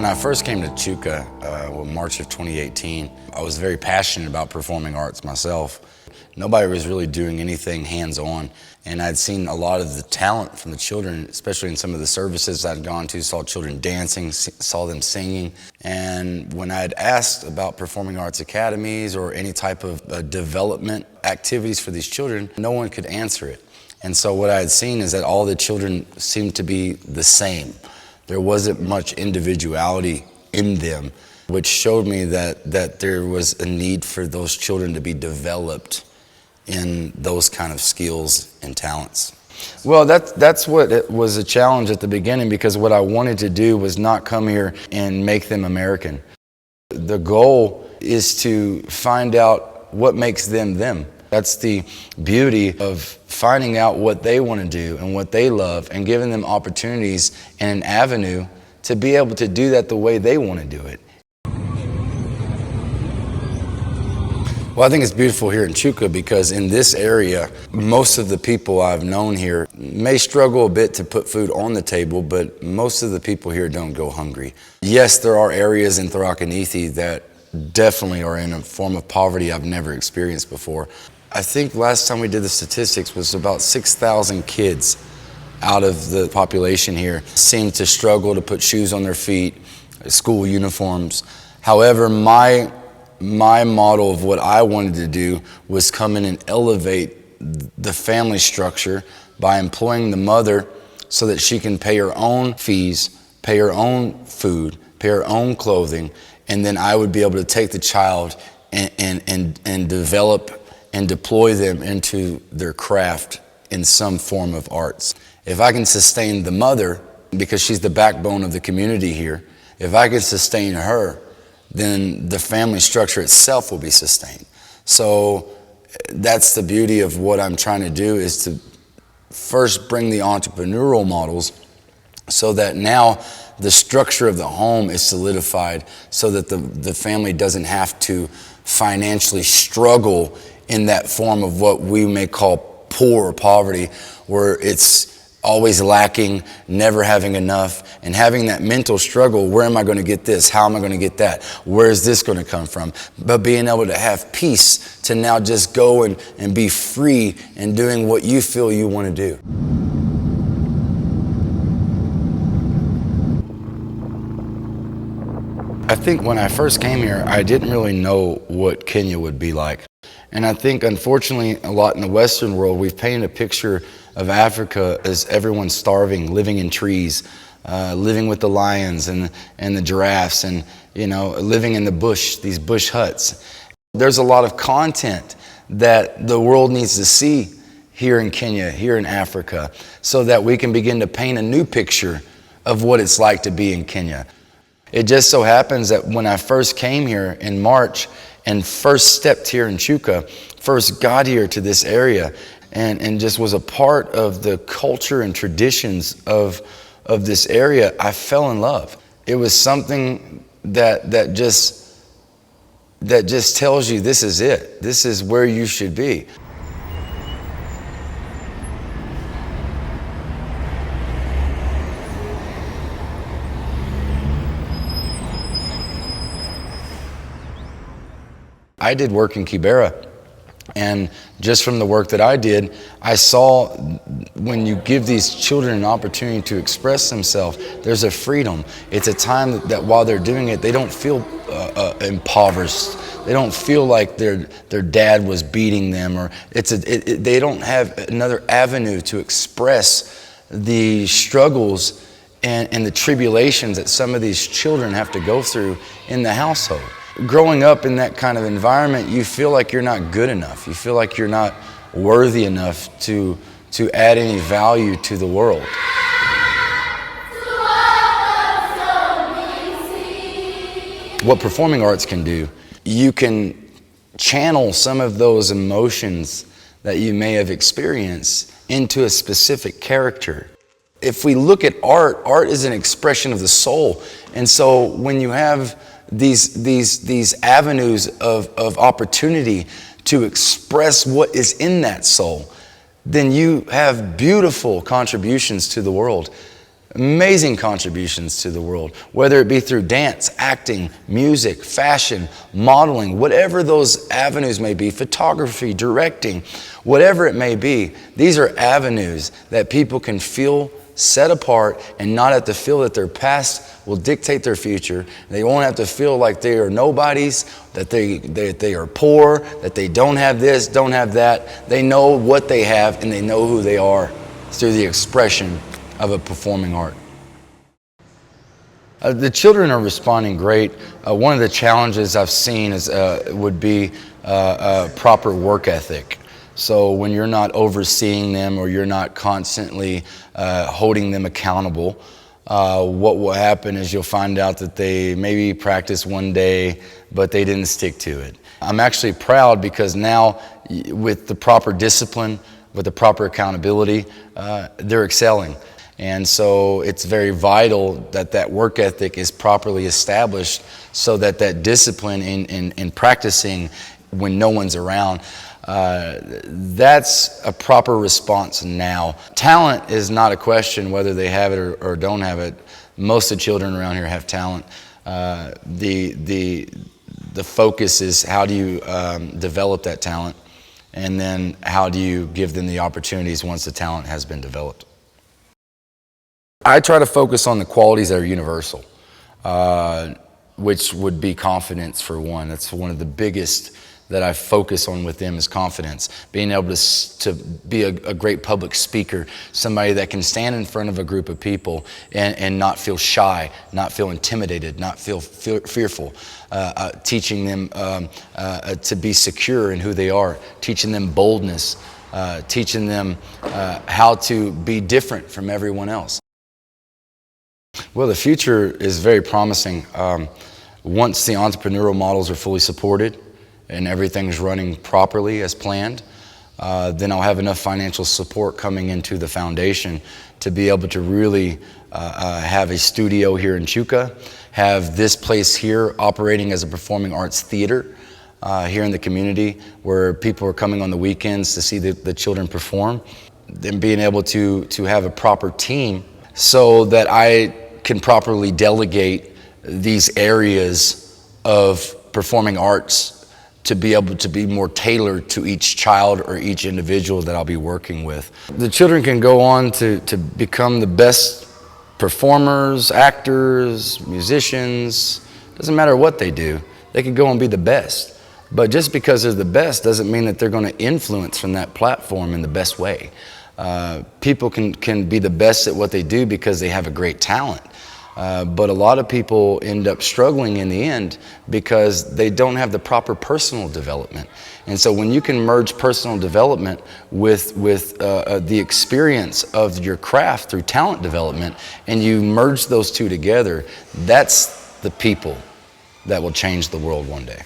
When I first came to Chuka, in March of 2018, I was very passionate about performing arts myself. Nobody was really doing anything hands-on, and I'd seen a lot of the talent from the children, especially in some of the services I'd gone to, saw children dancing, saw them singing. And when I'd asked about performing arts academies or any type of development activities for these children, no one could answer it. And so what I had seen is that all the children seemed to be the same. There wasn't much individuality in them, which showed me that there was a need for those children to be developed in those kind of skills and talents. Well, that's what it was a challenge at the beginning, because what I wanted to do was not come here and make them American. The goal is to find out what makes them them. That's the beauty of finding out what they want to do and what they love, and giving them opportunities and an avenue to be able to do that the way they want to do it. Well, I think it's beautiful here in Chuka because in this area, most of the people I've known here may struggle a bit to put food on the table, but most of the people here don't go hungry. Yes, there are areas in Tharakanithi that definitely are in a form of poverty I've never experienced before. I think last time we did the statistics was about 6,000 kids out of the population here seem to struggle to put shoes on their feet, school uniforms. However, my model of what I wanted to do was come in and elevate the family structure by employing the mother so that she can pay her own fees, pay her own food, pay her own clothing, and then I would be able to take the child and develop and deploy them into their craft in some form of arts. If I can sustain the mother, because she's the backbone of the community here, if I can sustain her, then the family structure itself will be sustained. So that's the beauty of what I'm trying to do, is to first bring the entrepreneurial models so that now the structure of the home is solidified, so that the family doesn't have to financially struggle in that form of what we may call poor or poverty, where it's always lacking, never having enough, and having that mental struggle. Where am I going to get this? How am I going to get that? Where is this going to come from? But being able to have peace to now just go and be free and doing what you feel you want to do. I think when I first came here, I didn't really know what Kenya would be like. And I think, unfortunately, a lot in the Western world, we've painted a picture of Africa as everyone starving, living in trees, living with the lions and the giraffes, and living in the bush, these bush huts. There's a lot of content that the world needs to see here in Kenya, here in Africa, so that we can begin to paint a new picture of what it's like to be in Kenya. It just so happens that when I first came here in March and first stepped here in Chuka, first got here to this area and just was a part of the culture and traditions of this area, I fell in love. It was something that just tells you this is it. This is where you should be. I did work in Kibera, and just from the work that I did, I saw when you give these children an opportunity to express themselves, there's a freedom. It's a time that while they're doing it, they don't feel impoverished. They don't feel like their dad was beating them, or they don't have another avenue to express the struggles and the tribulations that some of these children have to go through in the household. Growing up in that kind of environment, you feel like you're not good enough. You feel like you're not worthy enough to add any value to the world. What performing arts can do, you can channel some of those emotions that you may have experienced into a specific character. If we look at art, art is an expression of the soul. And so when you have these avenues of opportunity to express what is in that soul, then you have beautiful contributions to the world. amazing contributions to the world, whether it be through dance, acting, music, fashion, modeling, whatever those avenues may be, photography, directing, whatever it may be. These are avenues that people can feel set apart and not have to feel that their past will dictate their future. They won't have to feel like they are nobodies, that they are poor, that they don't have this, don't have that. They know what they have and they know who they are through the expression of a performing art. The children are responding great. One of the challenges I've seen would be proper work ethic. So when you're not overseeing them or you're not constantly holding them accountable, what will happen is you'll find out that they maybe practiced one day, but they didn't stick to it. I'm actually proud because now with the proper discipline, with the proper accountability, they're excelling. And so it's very vital that that work ethic is properly established so that that discipline in practicing when no one's around, that's a proper response now. Talent is not a question whether they have it or don't have it. Most of the children around here have talent. The focus is how do you develop that talent, and then how do you give them the opportunities once the talent has been developed. I try to focus on the qualities that are universal, which would be confidence for one. That's one of the biggest that I focus on with them is confidence. Being able to be a great public speaker, somebody that can stand in front of a group of people and not feel shy, not feel intimidated, not feel fearful. Teaching them to be secure in who they are, teaching them boldness, teaching them how to be different from everyone else. Well, the future is very promising. Once the entrepreneurial models are fully supported and everything's running properly as planned, then I'll have enough financial support coming into the foundation to be able to really have a studio here in Chuka, have this place here operating as a performing arts theater here in the community where people are coming on the weekends to see the children perform, then being able to have a proper team so that I can properly delegate these areas of performing arts to be able to be more tailored to each child or each individual that I'll be working with. The children can go on to become the best performers, actors, musicians. Doesn't matter what they do, they can go and be the best. But just because they're the best doesn't mean that they're going to influence from that platform in the best way. People can be the best at what they do because they have a great talent. But a lot of people end up struggling in the end because they don't have the proper personal development. And so when you can merge personal development with the experience of your craft through talent development, and you merge those two together, that's the people that will change the world one day.